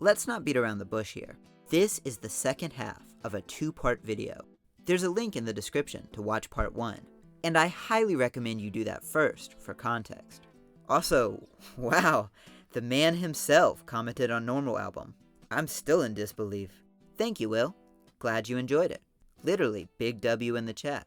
let's not beat around the bush here. This is the second half of a 2-part video. There's a link in the description to watch part 1, and I highly recommend you do that first for context. Also, wow, the man himself commented on Normal album. I'm still in disbelief. Thank you, Will. Glad you enjoyed it. Literally, big W in the chat.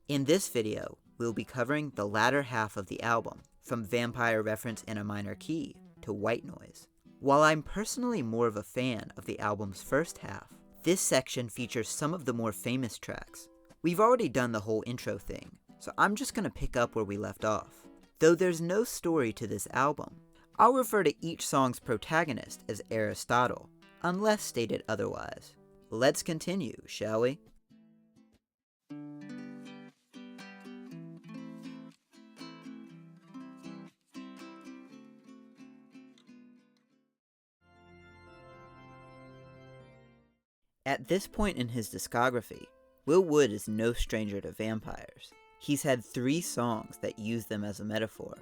In this video, we'll be covering the latter half of the album, from Vampire Reference in a Minor Key to White Noise. While I'm personally more of a fan of the album's first half, this section features some of the more famous tracks. We've already done the whole intro thing, so I'm just gonna pick up where we left off. Though there's no story to this album, I'll refer to each song's protagonist as Aristotle, unless stated otherwise. Let's continue, shall we? At this point in his discography, Will Wood is no stranger to vampires. He's had 3 songs that use them as a metaphor.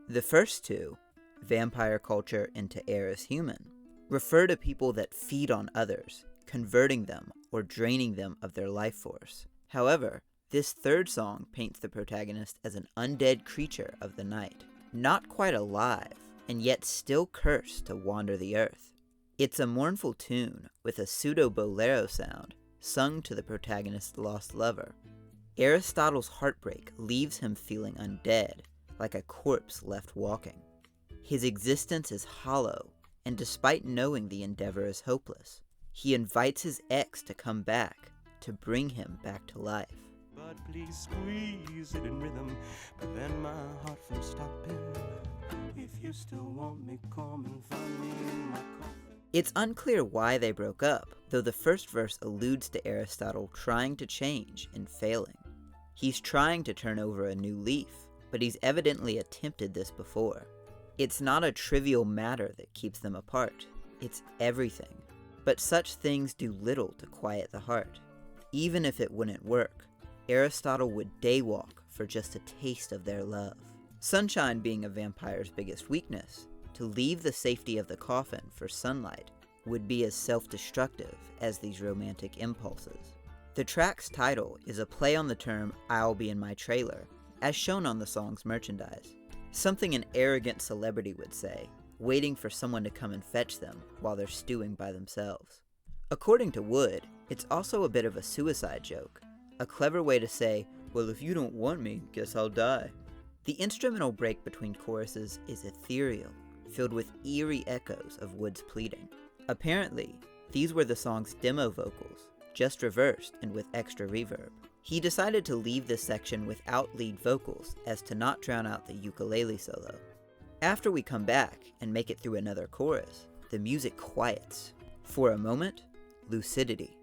The first 2, Vampire Culture into Air is Human, refer to people that feed on others, converting them or draining them of their life force. However, this third song paints the protagonist as an undead creature of the night, not quite alive, and yet still cursed to wander the earth. It's a mournful tune with a pseudo-bolero sound, sung to the protagonist's lost lover. Aristotle's heartbreak leaves him feeling undead, like a corpse left walking. His existence is hollow, and despite knowing the endeavor is hopeless, he invites his ex to come back, to bring him back to life. But please squeeze it in rhythm, prevent my heart from stopping. If you still want me, come and find me in my coffin. It's unclear why they broke up, though the first verse alludes to Aristotle trying to change and failing. He's trying to turn over a new leaf, but he's evidently attempted this before. It's not a trivial matter that keeps them apart, it's everything. But such things do little to quiet the heart. Even if it wouldn't work, Aristotle would daywalk for just a taste of their love. Sunshine being a vampire's biggest weakness, to leave the safety of the coffin for sunlight would be as self-destructive as these romantic impulses. The track's title is a play on the term "I'll be in my trailer," as shown on the song's merchandise. Something an arrogant celebrity would say, waiting for someone to come and fetch them while they're stewing by themselves. According to Wood, it's also a bit of a suicide joke, a clever way to say, well, if you don't want me, guess I'll die. The instrumental break between choruses is ethereal, filled with eerie echoes of Wood's pleading. Apparently, these were the song's demo vocals, just reversed and with extra reverb. He decided to leave this section without lead vocals as to not drown out the ukulele solo. After we come back and make it through another chorus, the music quiets. For a moment, lucidity.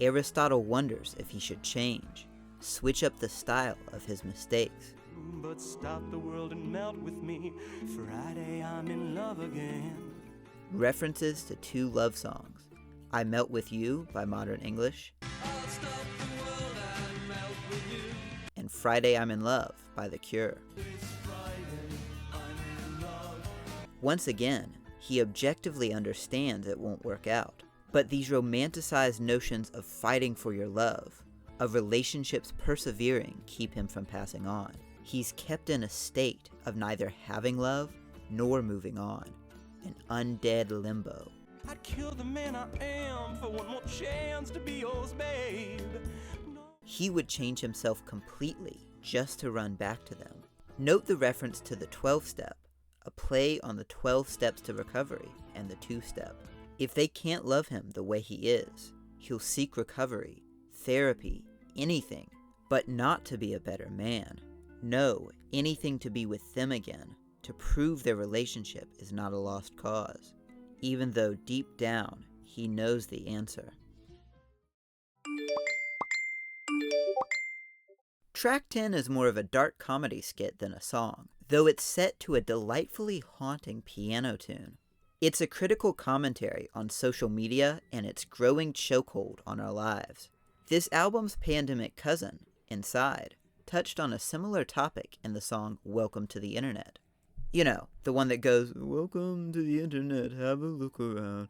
Aristotle wonders if he should change, switch up the style of his mistakes. But stop the world and melt with me. Friday I'm in love again. References to 2 love songs, I Melt With You by Modern English, I'll stop the world and melt with you. and Friday I'm in Love by The Cure. This Friday I'm in love. Once again, he objectively understands it won't work out, but these romanticized notions of fighting for your love, of relationships persevering, keep him from passing on. He's kept in a state of neither having love nor moving on, an undead limbo. I'd kill the man I am for one more chance to be yours, babe. No. He would change himself completely just to run back to them. Note the reference to the 12-step, a play on the 12 steps to recovery and the 2-step. If they can't love him the way he is, he'll seek recovery, therapy, anything, but not to be a better man. No, anything to be with them again, to prove their relationship is not a lost cause, even though deep down he knows the answer. Track 10 is more of a dark comedy skit than a song, though it's set to a delightfully haunting piano tune. It's a critical commentary on social media and its growing chokehold on our lives. This album's pandemic cousin, Inside, touched on a similar topic in the song Welcome to the Internet. You know, the one that goes, "Welcome to the internet, have a look around."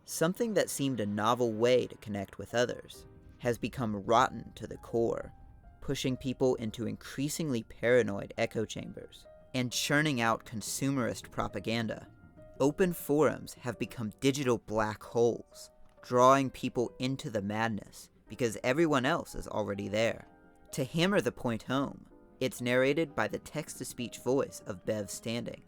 Something that seemed a novel way to connect with others has become rotten to the core, pushing people into increasingly paranoid echo chambers and churning out consumerist propaganda. Open forums have become digital black holes, drawing people into the madness because everyone else is already there. To hammer the point home, it's narrated by the text-to-speech voice of Bev Standing,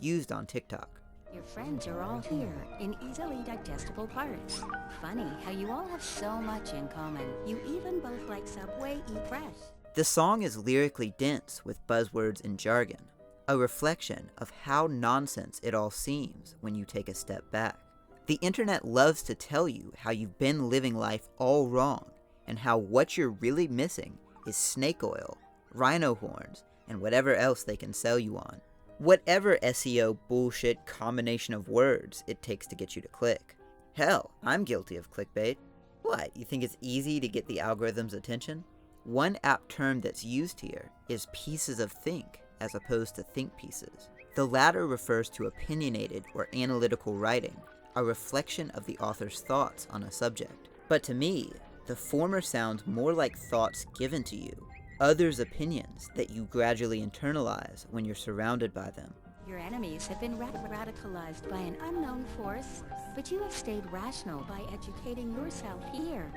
used on TikTok. Your friends are all here in easily digestible parts. Funny how you all have so much in common. You even both like Subway Eat Fresh. The song is lyrically dense with buzzwords and jargon, a reflection of how nonsense it all seems when you take a step back. The internet loves to tell you how you've been living life all wrong and how what you're really missing is snake oil, rhino horns, and whatever else they can sell you on. Whatever SEO bullshit combination of words it takes to get you to click. Hell, I'm guilty of clickbait. What, you think it's easy to get the algorithm's attention? One apt term that's used here is pieces of think as opposed to think pieces. The latter refers to opinionated or analytical writing, a reflection of the author's thoughts on a subject. But to me, the former sounds more like thoughts given to you, others' opinions that you gradually internalize when you're surrounded by them. Your enemies have been radicalized by an unknown force, but you have stayed rational by educating yourself here.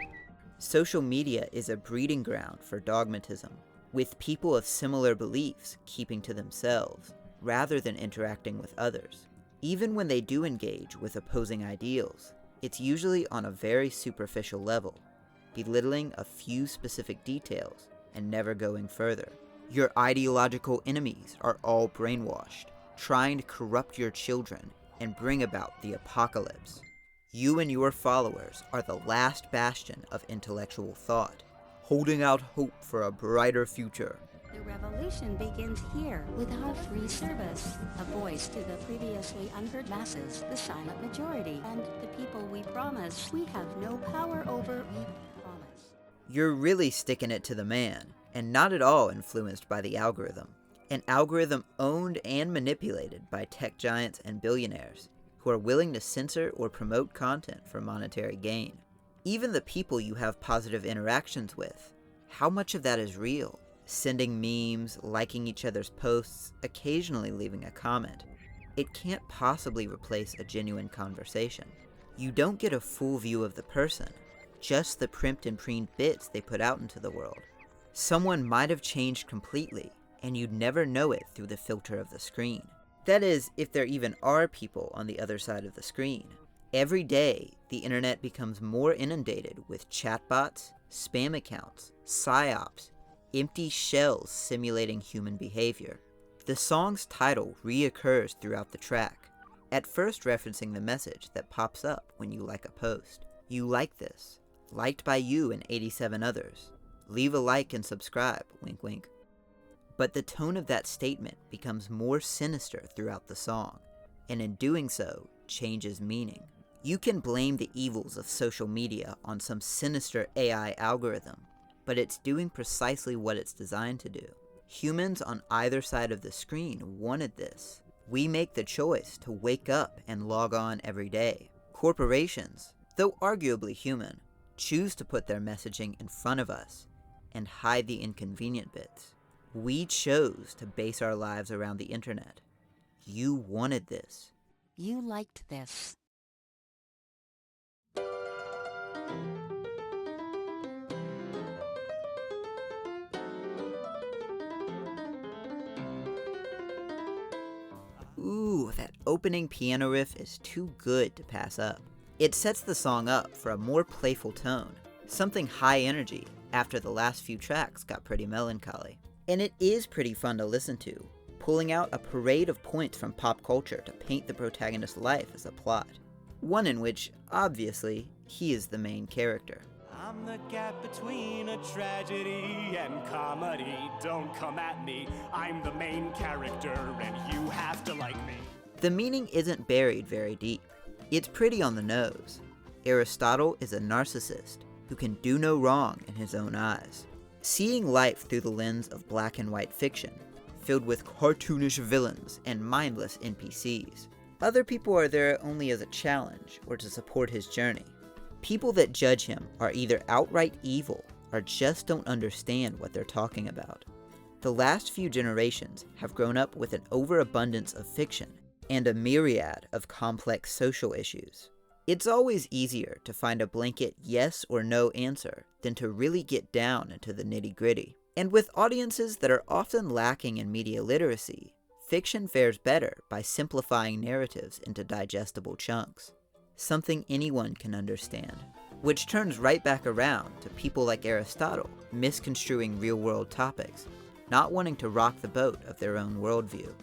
Social media is a breeding ground for dogmatism, with people of similar beliefs keeping to themselves, rather than interacting with others. Even when they do engage with opposing ideals, it's usually on a very superficial level, belittling a few specific details and never going further. Your ideological enemies are all brainwashed, trying to corrupt your children and bring about the apocalypse. You and your followers are the last bastion of intellectual thought, holding out hope for a brighter future. The revolution begins here with our free service, a voice to the previously unheard masses, the silent majority, and the people we promise we have no power over, we promise. You're really sticking it to the man, and not at all influenced by the algorithm. An algorithm owned and manipulated by tech giants and billionaires who are willing to censor or promote content for monetary gain. Even the people you have positive interactions with, how much of that is real? Sending memes, liking each other's posts, occasionally leaving a comment. It can't possibly replace a genuine conversation. You don't get a full view of the person, just the primed and preened bits they put out into the world. Someone might have changed completely, and you'd never know it through the filter of the screen. That is, if there even are people on the other side of the screen. Every day, the internet becomes more inundated with chatbots, spam accounts, psyops, empty shells simulating human behavior. The song's title reoccurs throughout the track, at first referencing the message that pops up when you like a post. You like this. Liked by you and 87 others. Leave a like and subscribe, wink wink. But the tone of that statement becomes more sinister throughout the song, and in doing so, changes meaning. You can blame the evils of social media on some sinister AI algorithm, but it's doing precisely what it's designed to do. Humans on either side of the screen wanted this. We make the choice to wake up and log on every day. Corporations, though arguably human, choose to put their messaging in front of us and hide the inconvenient bits. We chose to base our lives around the internet. You wanted this. You liked this. Ooh, that opening piano riff is too good to pass up. It sets the song up for a more playful tone, something high energy after the last few tracks got pretty melancholy. And it is pretty fun to listen to, pulling out a parade of points from pop culture to paint the protagonist's life as a plot. One in which, obviously, he is the main character. I'm the gap between a tragedy and comedy. Don't come at me, I'm the main character and you have to like me. The meaning isn't buried very deep. It's pretty on the nose. Aristotle is a narcissist who can do no wrong in his own eyes. Seeing life through the lens of black and white fiction, filled with cartoonish villains and mindless NPCs. Other people are there only as a challenge or to support his journey. People that judge him are either outright evil or just don't understand what they're talking about. The last few generations have grown up with an overabundance of fiction and a myriad of complex social issues. It's always easier to find a blanket yes or no answer than to really get down into the nitty-gritty. And with audiences that are often lacking in media literacy, fiction fares better by simplifying narratives into digestible chunks, something anyone can understand, which turns right back around to people like Aristotle misconstruing real-world topics, not wanting to rock the boat of their own worldview.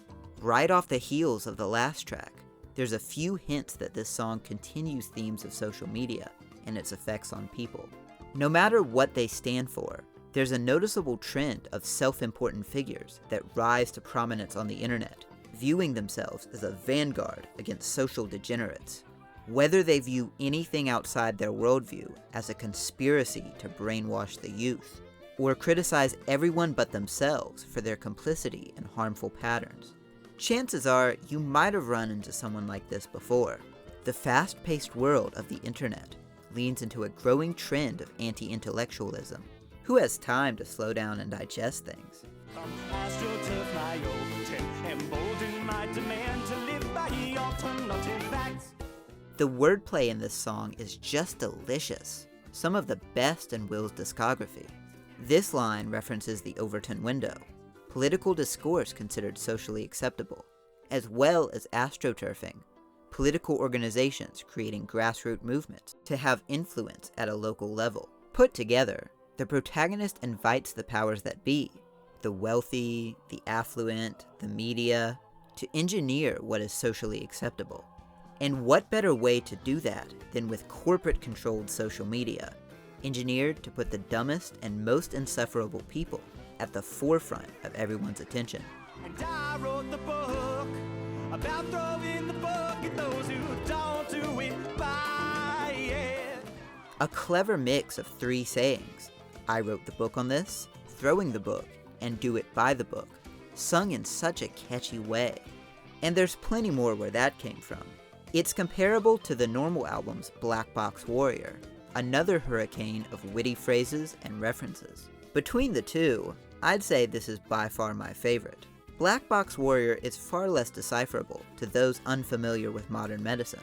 Right off the heels of the last track, there's a few hints that this song continues themes of social media and its effects on people. No matter what they stand for, there's a noticeable trend of self-important figures that rise to prominence on the internet, viewing themselves as a vanguard against social degenerates. Whether they view anything outside their worldview as a conspiracy to brainwash the youth, or criticize everyone but themselves for their complicity in harmful patterns. Chances are you might have run into someone like this before. The fast-paced world of the internet leans into a growing trend of anti-intellectualism. Who has time to slow down and digest things? AstroTurf my open, embolden my demand to live by alternative facts. The wordplay in this song is just delicious, some of the best in Will's discography. This line references the Overton window, political discourse considered socially acceptable, as well as astroturfing, political organizations creating grassroots movements to have influence at a local level. Put together, the protagonist invites the powers that be, the wealthy, the affluent, the media, to engineer what is socially acceptable. And what better way to do that than with corporate-controlled social media, engineered to put the dumbest and most insufferable people at the forefront of everyone's attention. And I wrote the book about throwing the book at those who don't do it by it. A clever mix of three sayings: I wrote the book on this, throwing the book, and do it by the book, sung in such a catchy way. And there's plenty more where that came from. It's comparable to the normal album's Black Box Warrior, another hurricane of witty phrases and references. Between the two, I'd say this is by far my favorite. Black Box Warrior is far less decipherable to those unfamiliar with modern medicine,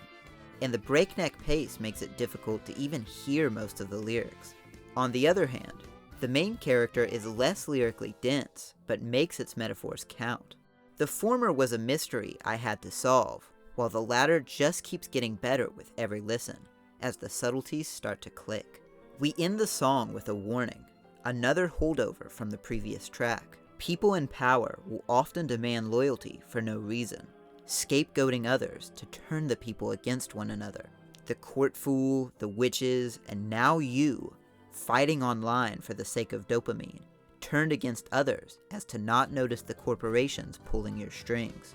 and the breakneck pace makes it difficult to even hear most of the lyrics. On the other hand, the main character is less lyrically dense, but makes its metaphors count. The former was a mystery I had to solve, while the latter just keeps getting better with every listen, as the subtleties start to click. We end the song with a warning, another holdover from the previous track. People in power will often demand loyalty for no reason, scapegoating others to turn the people against one another. The court fool, the witches, and now you, fighting online for the sake of dopamine, turned against others as to not notice the corporations pulling your strings.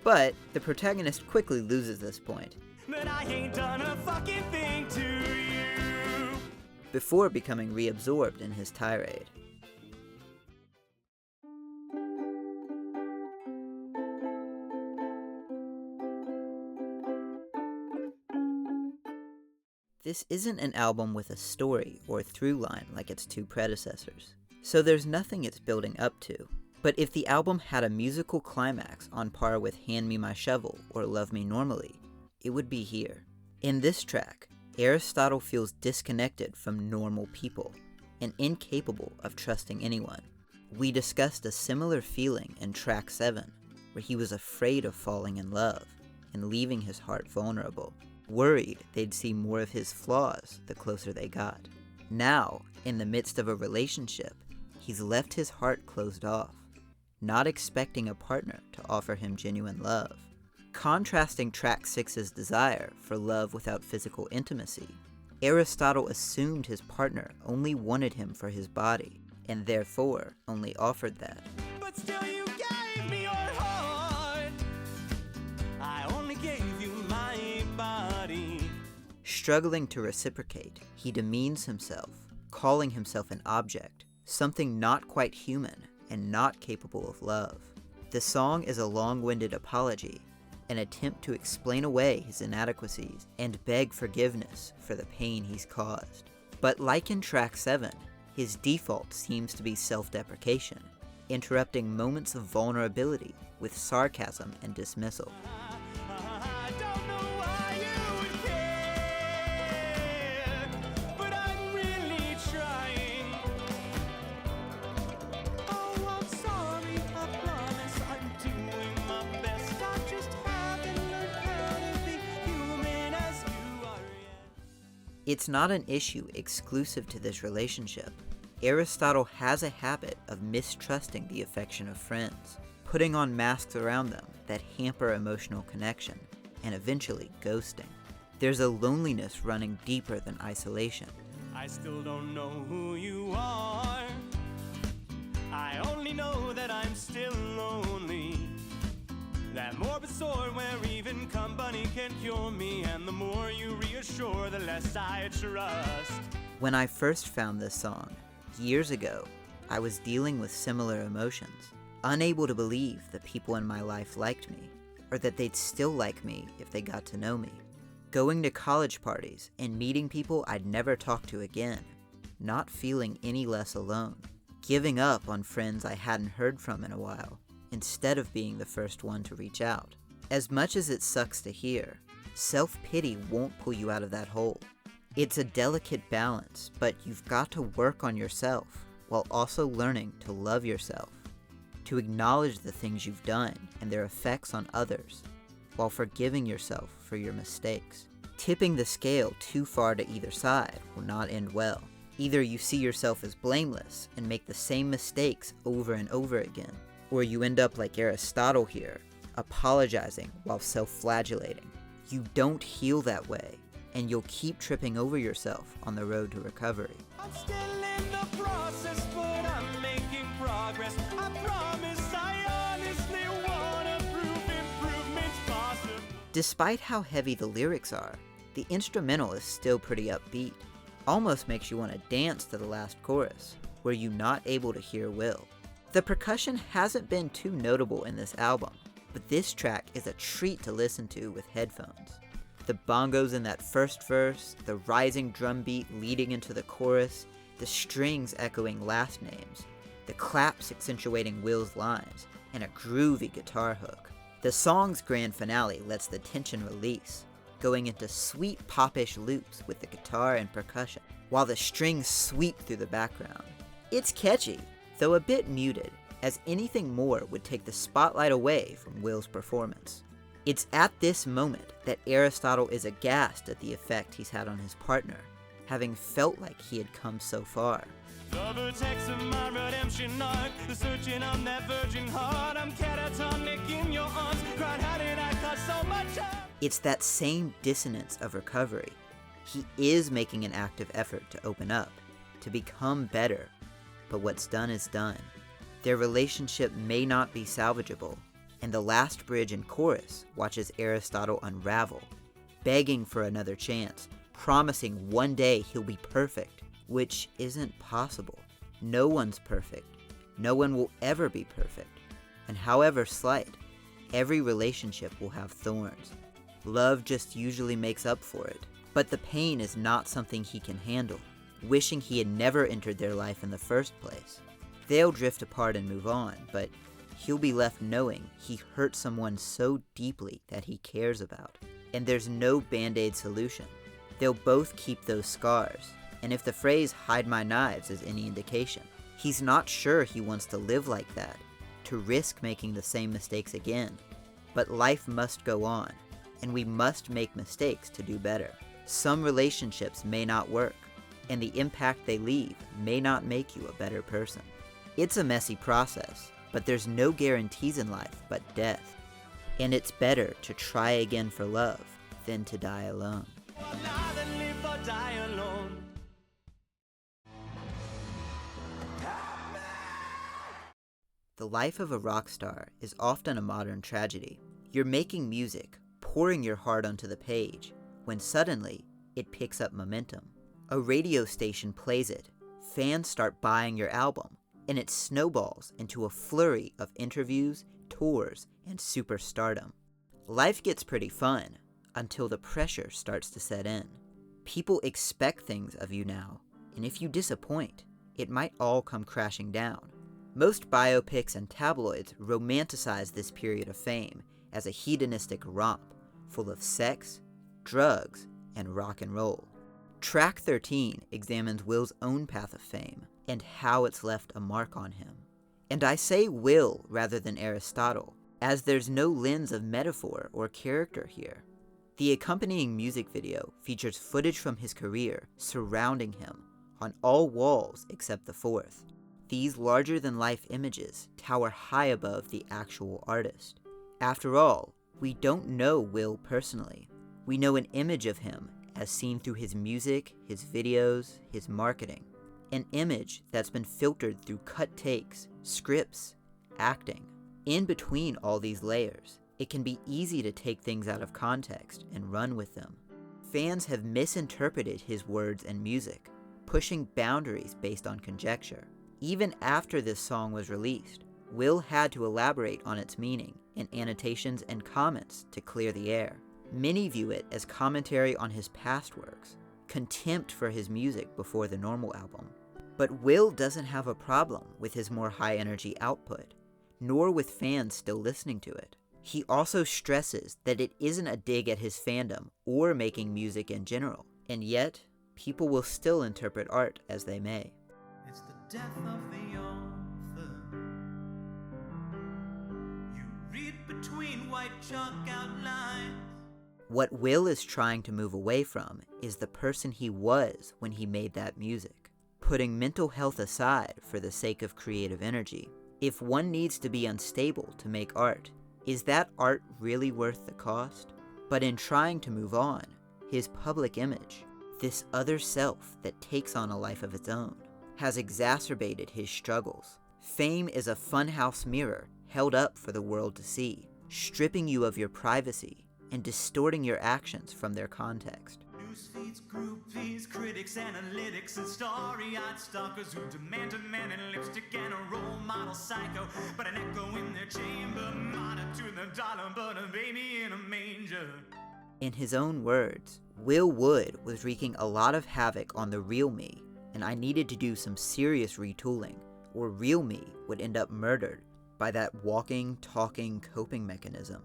But the protagonist quickly loses this point, But I ain't done a fucking thing to you. before becoming reabsorbed in his tirade. This isn't an album with a story or through line like its two predecessors, so there's nothing it's building up to. But if the album had a musical climax on par with Hand Me My Shovel or Love Me Normally, it would be here. In this track, Aristotle feels disconnected from normal people and incapable of trusting anyone. We discussed a similar feeling in track 7, where he was afraid of falling in love and leaving his heart vulnerable, worried they'd see more of his flaws the closer they got. Now, in the midst of a relationship, he's left his heart closed off, not expecting a partner to offer him genuine love. Contrasting track 6's desire for love without physical intimacy, Aristotle assumed his partner only wanted him for his body, and therefore only offered that. But still you gave me your heart. I only gave you my body. Struggling to reciprocate, he demeans himself, calling himself an object, something not quite human and not capable of love. The song is a long-winded apology, an attempt to explain away his inadequacies and beg forgiveness for the pain he's caused. But like in track 7, his default seems to be self-deprecation, interrupting moments of vulnerability with sarcasm and dismissal. I don't know why you would care, but I'm really trying. Oh, I'm sorry, I promise I'm doing my best. I just haven't learned how to be human as you are yet. It's not an issue exclusive to this relationship. Aristotle has a habit of mistrusting the affection of friends, putting on masks around them that hamper emotional connection, and eventually ghosting. There's a loneliness running deeper than isolation. I still don't know who you are. I only know that I'm still lonely. That morbid sore where even company can cure me, and the more you reassure, the less I trust. When I first found this song, years ago, I was dealing with similar emotions, unable to believe the people in my life liked me, or that they'd still like me if they got to know me. Going to college parties and meeting people I'd never talk to again, not feeling any less alone, giving up on friends I hadn't heard from in a while, instead of being the first one to reach out. As much as it sucks to hear, self-pity won't pull you out of that hole. It's a delicate balance, but you've got to work on yourself while also learning to love yourself, to acknowledge the things you've done and their effects on others, while forgiving yourself for your mistakes. Tipping the scale too far to either side will not end well. Either you see yourself as blameless and make the same mistakes over and over again, or you end up like Aristotle here, apologizing while self-flagellating. You don't heal that way, and you'll keep tripping over yourself on the road to recovery. I'm still in the process, but I'm making progress. I promise I honestly wanna prove improvements possible. Despite how heavy the lyrics are, the instrumental is still pretty upbeat. Almost makes you want to dance to the last chorus, where you're not able to hear Will. The percussion hasn't been too notable in this album, but this track is a treat to listen to with headphones. The bongos in that first verse, the rising drum beat leading into the chorus, the strings echoing last names, the claps accentuating Will's lines, and a groovy guitar hook. The song's grand finale lets the tension release, going into sweet popish loops with the guitar and percussion, while the strings sweep through the background. It's catchy, though a bit muted, as anything more would take the spotlight away from Will's performance. It's at this moment that Aristotle is aghast at the effect he's had on his partner, having felt like he had come so far. The vertex of my redemption arc, the searching on that virgin heart. I'm catatonic in your arms, cried how did I cause so much harm? It's that same dissonance of recovery. He is making an active effort to open up, to become better, but what's done is done. Their relationship may not be salvageable, and the last bridge and chorus watches Aristotle unravel, begging for another chance, promising one day he'll be perfect, which isn't possible. No one's perfect. No one will ever be perfect. And however slight, every relationship will have thorns. Love just usually makes up for it. But the pain is not something he can handle, wishing he had never entered their life in the first place. They'll drift apart and move on, but he'll be left knowing he hurt someone so deeply that he cares about. And there's no band-aid solution. They'll both keep those scars, and if the phrase "hide my knives" is any indication, he's not sure he wants to live like that, to risk making the same mistakes again. But life must go on, and we must make mistakes to do better. Some relationships may not work, and the impact they leave may not make you a better person. It's a messy process, but there's no guarantees in life but death. And it's better to try again for love than to die alone. Rather live or die alone. The life of a rock star is often a modern tragedy. You're making music, pouring your heart onto the page, when suddenly it picks up momentum. A radio station plays it, fans start buying your album, and it snowballs into a flurry of interviews, tours, and superstardom. Life gets pretty fun until the pressure starts to set in. People expect things of you now, and if you disappoint, it might all come crashing down. Most biopics and tabloids romanticize this period of fame as a hedonistic romp full of sex, drugs, and rock and roll. Track 13 examines Will's own path of fame and how it's left a mark on him. And I say Will rather than Aristotle, as there's no lens of metaphor or character here. The accompanying music video features footage from his career surrounding him on all walls except the fourth. These larger-than-life images tower high above the actual artist. After all, we don't know Will personally. We know an image of him as seen through his music, his videos, his marketing. An image that's been filtered through cut takes, scripts, acting. In between all these layers, it can be easy to take things out of context and run with them. Fans have misinterpreted his words and music, pushing boundaries based on conjecture. Even after this song was released, Will had to elaborate on its meaning in annotations and comments to clear the air. Many view it as commentary on his past works, contempt for his music before the Normal album. But Will doesn't have a problem with his more high-energy output, nor with fans still listening to it. He also stresses that it isn't a dig at his fandom or making music in general, and yet, people will still interpret art as they may. It's the death of the author. You read between white chalk outlines. What Will is trying to move away from is the person he was when he made that music, putting mental health aside for the sake of creative energy. If one needs to be unstable to make art, is that art really worth the cost? But in trying to move on, his public image, this other self that takes on a life of its own, has exacerbated his struggles. Fame is a funhouse mirror held up for the world to see, stripping you of your privacy and distorting your actions from their context. Newsfeeds, groupies, critics, analytics, and starry-eyed stalkers who demand a man in lipstick and a role model psycho, but an echo in their chamber, not a to the dollar, but a baby in a manger. In his own words, Will Wood was wreaking a lot of havoc on the real me, and I needed to do some serious retooling, or real me would end up murdered by that walking, talking, coping mechanism.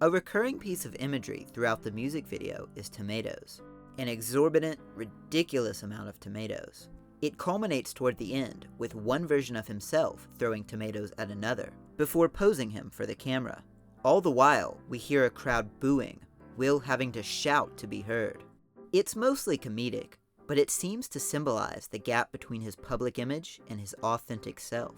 A recurring piece of imagery throughout the music video is tomatoes. An exorbitant, ridiculous amount of tomatoes. It culminates toward the end with one version of himself throwing tomatoes at another, before posing him for the camera. All the while, we hear a crowd booing, Will having to shout to be heard. It's mostly comedic, but it seems to symbolize the gap between his public image and his authentic self.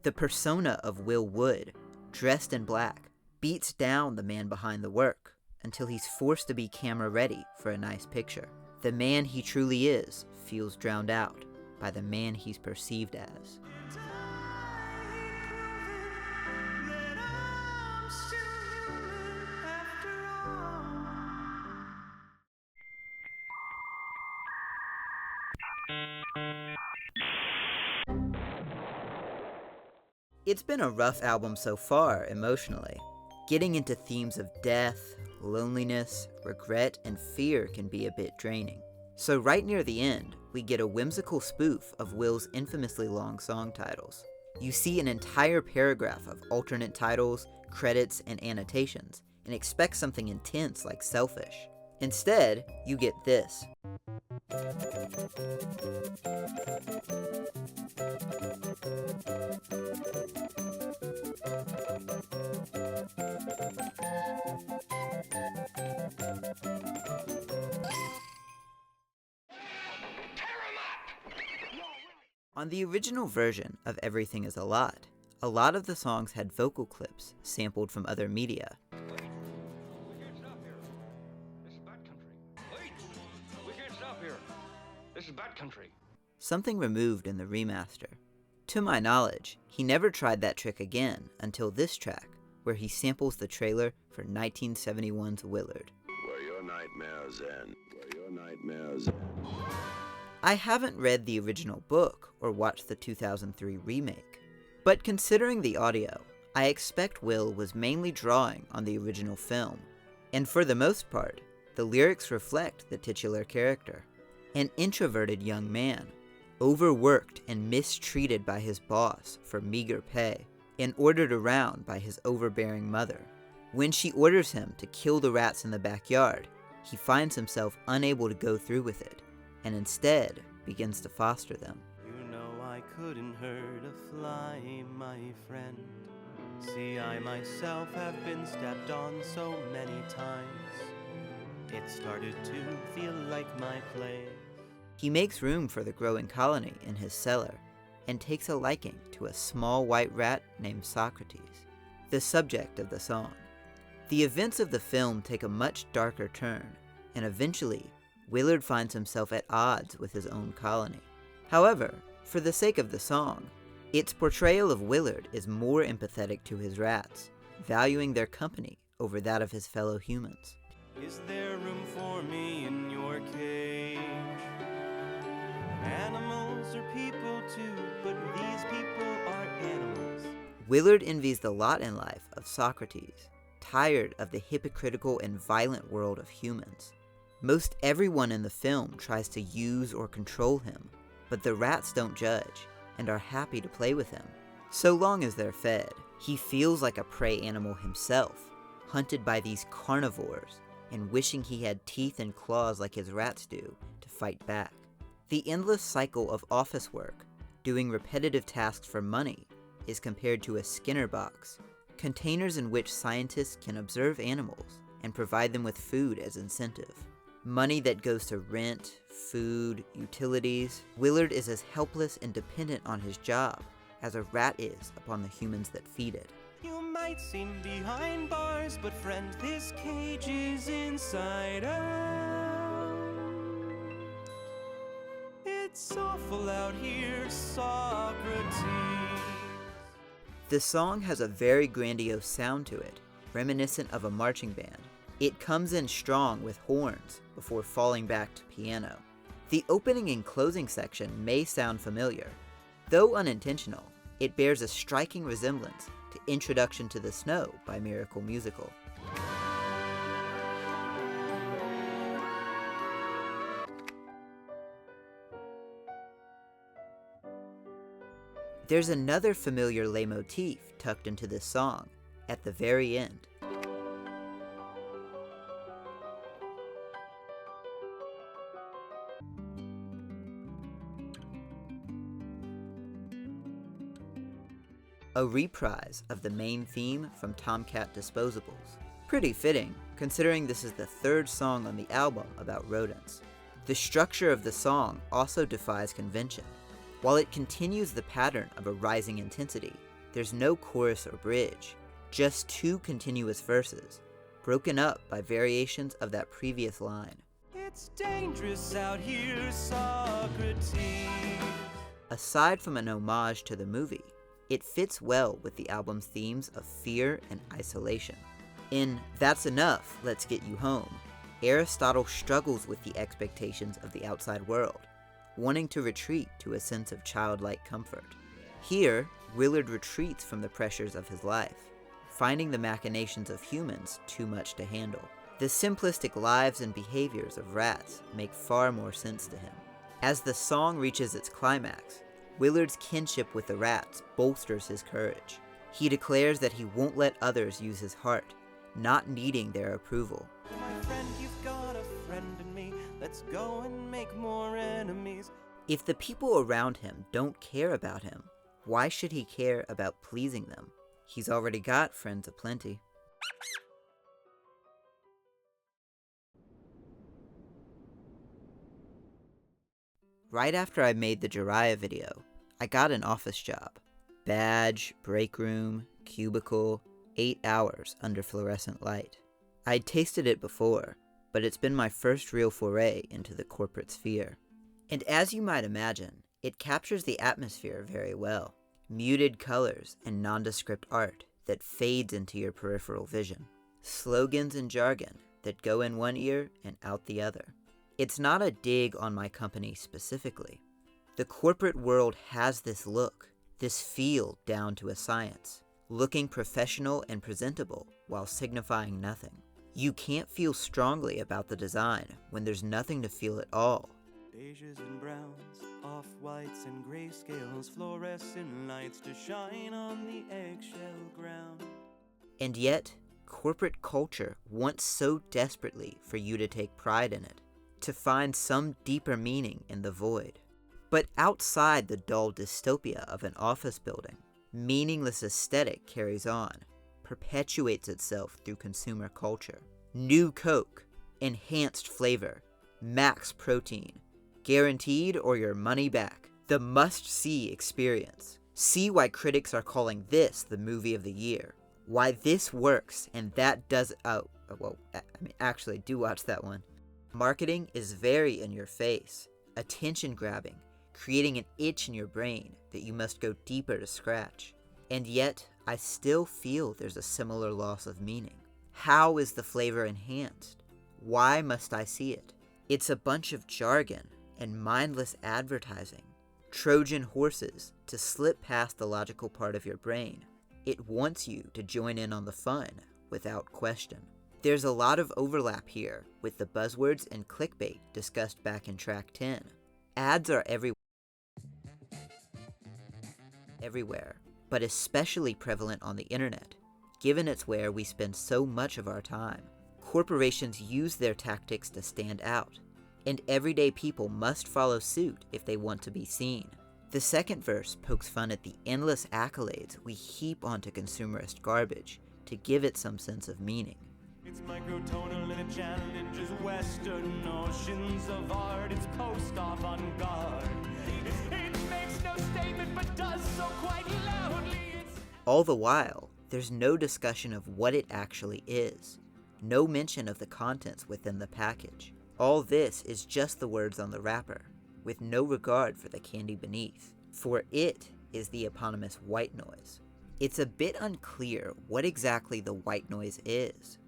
The persona of Will Wood, dressed in black, beats down the man behind the work until he's forced to be camera ready for a nice picture. The man he truly is feels drowned out by the man he's perceived as. It's been a rough album so far, emotionally. Getting into themes of death, loneliness, regret, and fear can be a bit draining. So right near the end, we get a whimsical spoof of Will's infamously long song titles. You see an entire paragraph of alternate titles, credits, and annotations, and expect something intense like Selfish. Instead, you get this. On the original version of Everything Is a Lot of the songs had vocal clips sampled from other media. We can't stop here. This is bad country. Wait! We can't stop here. This is bad country. Something removed in the remaster. To my knowledge, he never tried that trick again until this track, where he samples the trailer for 1971's Willard. Where your nightmares end. Where your nightmares end. I haven't read the original book or watched the 2003 remake, but considering the audio, I expect Will was mainly drawing on the original film, and for the most part, the lyrics reflect the titular character, an introverted young man, overworked and mistreated by his boss for meager pay, and ordered around by his overbearing mother. When she orders him to kill the rats in the backyard, he finds himself unable to go through with it, and instead begins to foster them. You know I couldn't hurt a fly, my friend. See, I myself have been stepped on so many times. It started to feel like my place. He makes room for the growing colony in his cellar, and takes a liking to a small white rat named Socrates, the subject of the song. The events of the film take a much darker turn, and eventually, Willard finds himself at odds with his own colony. However, for the sake of the song, its portrayal of Willard is more empathetic to his rats, valuing their company over that of his fellow humans. Is there room for me in your cage? Animals are people too, but these people are animals. Willard envies the lot in life of Socrates, tired of the hypocritical and violent world of humans. Most everyone in the film tries to use or control him, but the rats don't judge and are happy to play with him, so long as they're fed. He feels like a prey animal himself, hunted by these carnivores, and wishing he had teeth and claws like his rats do to fight back. The endless cycle of office work, doing repetitive tasks for money, is compared to a Skinner box, containers in which scientists can observe animals and provide them with food as incentive. Money that goes to rent, food, utilities. Willard is as helpless and dependent on his job as a rat is upon the humans that feed it. You might seem behind bars, but friend, this cage is inside out. It's awful out here, Socrates. The song has a very grandiose sound to it, reminiscent of a marching band. It comes in strong with horns before falling back to piano. The opening and closing section may sound familiar. Though unintentional, it bears a striking resemblance to Introduction to the Snow by Miracle Musical. There's another familiar leitmotif tucked into this song, at the very end. A reprise of the main theme from Tomcat Disposables. Pretty fitting, considering this is the third song on the album about rodents. The structure of the song also defies convention. While it continues the pattern of a rising intensity, there's no chorus or bridge, just two continuous verses, broken up by variations of that previous line. It's dangerous out here, Socrates. Aside from an homage to the movie, it fits well with the album's themes of fear and isolation. In That's Enough, Let's Get You Home, Aristotle struggles with the expectations of the outside world, wanting to retreat to a sense of childlike comfort. Here, Willard retreats from the pressures of his life, finding the machinations of humans too much to handle. The simplistic lives and behaviors of rats make far more sense to him. As the song reaches its climax, Willard's kinship with the rats bolsters his courage. He declares that he won't let others use his heart, not needing their approval. My friend, you've got a friend in me. Let's go and make more enemies. If the people around him don't care about him, why should he care about pleasing them? He's already got friends aplenty. Right after I made the Jiraiya video, I got an office job. Badge, break room, cubicle, 8 hours under fluorescent light. I'd tasted it before, but it's been my first real foray into the corporate sphere. And as you might imagine, it captures the atmosphere very well. Muted colors and nondescript art that fades into your peripheral vision. Slogans and jargon that go in one ear and out the other. It's not a dig on my company specifically. The corporate world has this look, this feel down to a science, looking professional and presentable while signifying nothing. You can't feel strongly about the design when there's nothing to feel at all. Beiges and browns, off-whites and grayscales, fluorescent lights to shine on the eggshell ground. And yet, corporate culture wants so desperately for you to take pride in it, to find some deeper meaning in the void. But outside the dull dystopia of an office building, meaningless aesthetic carries on, perpetuates itself through consumer culture. New Coke, enhanced flavor, max protein, guaranteed or your money back. The must-see experience. See why critics are calling this the movie of the year. Why this works and that does. Actually, do watch that one. Marketing is very in your face, attention grabbing, creating an itch in your brain that you must go deeper to scratch. And yet, I still feel there's a similar loss of meaning. How is the flavor enhanced? Why must I see it? It's a bunch of jargon and mindless advertising. Trojan horses to slip past the logical part of your brain. It wants you to join in on the fun without question. There's a lot of overlap here with the buzzwords and clickbait discussed back in track 10. Ads are everywhere, but especially prevalent on the internet, given it's where we spend so much of our time. Corporations use their tactics to stand out, and everyday people must follow suit if they want to be seen. The second verse pokes fun at the endless accolades we heap onto consumerist garbage to give it some sense of meaning. It's microtonal and it challenges Western notions of art. It's post avant-garde. It makes no statement but does so quite loudly. All the while, there's no discussion of what it actually is. No mention of the contents within the package. All this is just the words on the wrapper, with no regard for the candy beneath, for it is the eponymous white noise. It's a bit unclear what exactly the white noise is.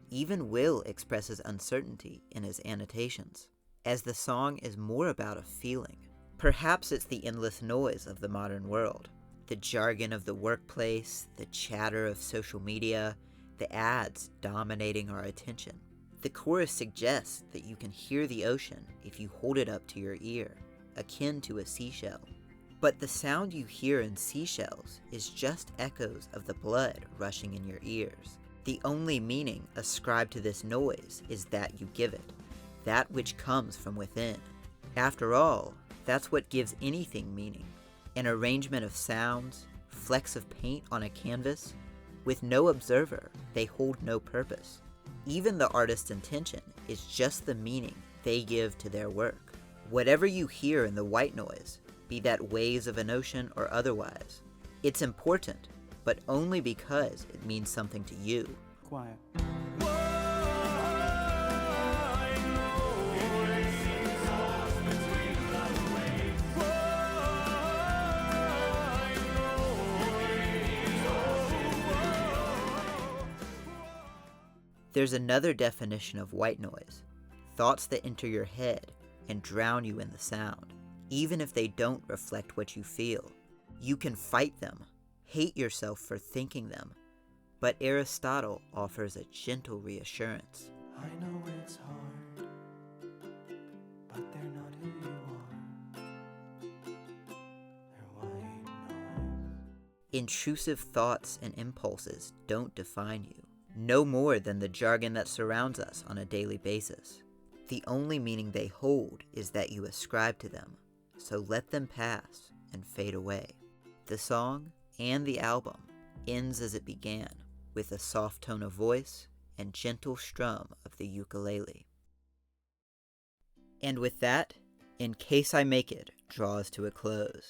Even Will expresses uncertainty in his annotations, as the song is more about a feeling. Perhaps it's the endless noise of the modern world, the jargon of the workplace, the chatter of social media, the ads dominating our attention. The chorus suggests that you can hear the ocean if you hold it up to your ear, akin to a seashell. But the sound you hear in seashells is just echoes of the blood rushing in your ears. The only meaning ascribed to this noise is that you give it, that which comes from within. After all, that's what gives anything meaning. An arrangement of sounds, flecks of paint on a canvas. With no observer, they hold no purpose. Even the artist's intention is just the meaning they give to their work. Whatever you hear in the white noise, be that waves of an ocean or otherwise, it's important, but only because it means something to you. Quiet. There's another definition of white noise, thoughts that enter your head and drown you in the sound, even if they don't reflect what you feel. You can fight them, hate yourself for thinking them, but Aristotle offers a gentle reassurance. I know it's hard, but they're not who you are. They're white noise. Intrusive thoughts and impulses don't define you, no more than the jargon that surrounds us on a daily basis. The only meaning they hold is that you ascribe to them, so let them pass and fade away. The song and the album ends as it began, with a soft tone of voice and gentle strum of the ukulele. And with that, In Case I Make It draws to a close.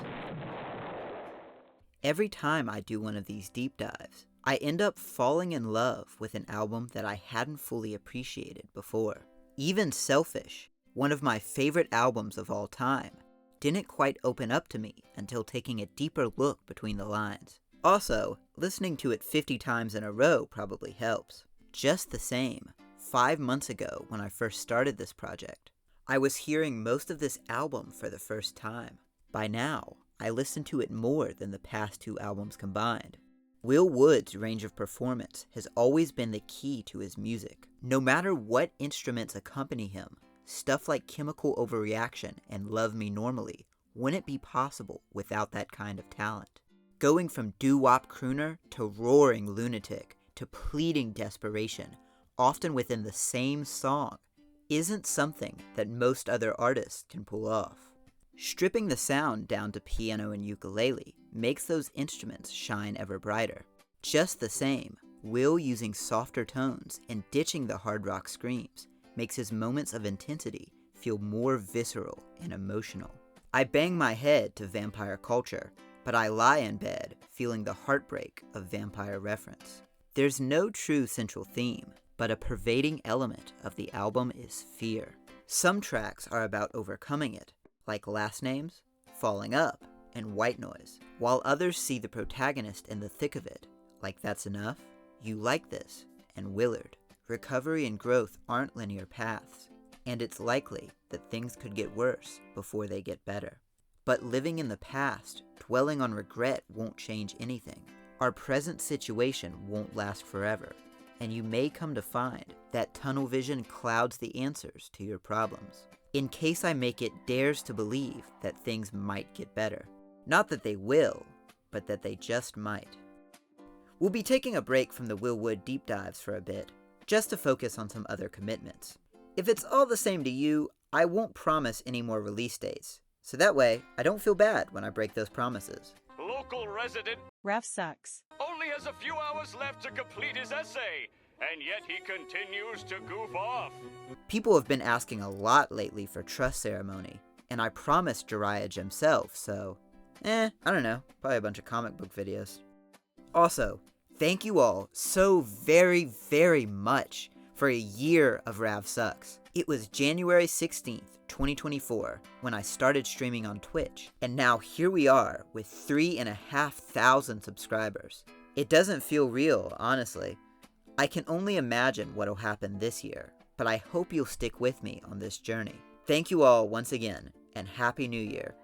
Every time I do one of these deep dives, I end up falling in love with an album that I hadn't fully appreciated before. Even Selfish, one of my favorite albums of all time, didn't quite open up to me until taking a deeper look between the lines. Also, listening to it 50 times in a row probably helps. Just the same, 5 months ago when I first started this project, I was hearing most of this album for the first time. By now, I listened to it more than the past 2 albums combined. Will Wood's range of performance has always been the key to his music. No matter what instruments accompany him, stuff like Chemical Overreaction and Love Me Normally wouldn't be possible without that kind of talent. Going from doo-wop crooner to roaring lunatic to pleading desperation, often within the same song, isn't something that most other artists can pull off. Stripping the sound down to piano and ukulele makes those instruments shine ever brighter. Just the same, Will using softer tones and ditching the hard rock screams makes his moments of intensity feel more visceral and emotional. I bang my head to Vampire Culture, but I lie in bed feeling the heartbreak of Vampire reference. There's no true central theme, but a pervading element of the album is fear. Some tracks are about overcoming it, like Last Names, Falling Up, and White Noise, while others see the protagonist in the thick of it, like That's Enough, You Like This, and Willard. Recovery and growth aren't linear paths, and it's likely that things could get worse before they get better. But living in the past, dwelling on regret won't change anything. Our present situation won't last forever, and you may come to find that tunnel vision clouds the answers to your problems. In case I make it dares to believe that things might get better. Not that they will, but that they just might. We'll be taking a break from the Will Wood deep dives for a bit, just to focus on some other commitments. If it's all the same to you, I won't promise any more release dates, so that way I don't feel bad when I break those promises. Local resident ravsucks. only has a few hours left to complete his essay, and yet he continues to goof off. People have been asking a lot lately for Trust Ceremony, and I promised Jiraiya himself, so I don't know, probably a bunch of comic book videos. Also, thank you all so very, very much for a year of ravsucks. It was January 16th, 2024, when I started streaming on Twitch, and now here we are with 3,500 subscribers. It doesn't feel real, honestly. I can only imagine what'll happen this year, but I hope you'll stick with me on this journey. Thank you all once again, and Happy New Year.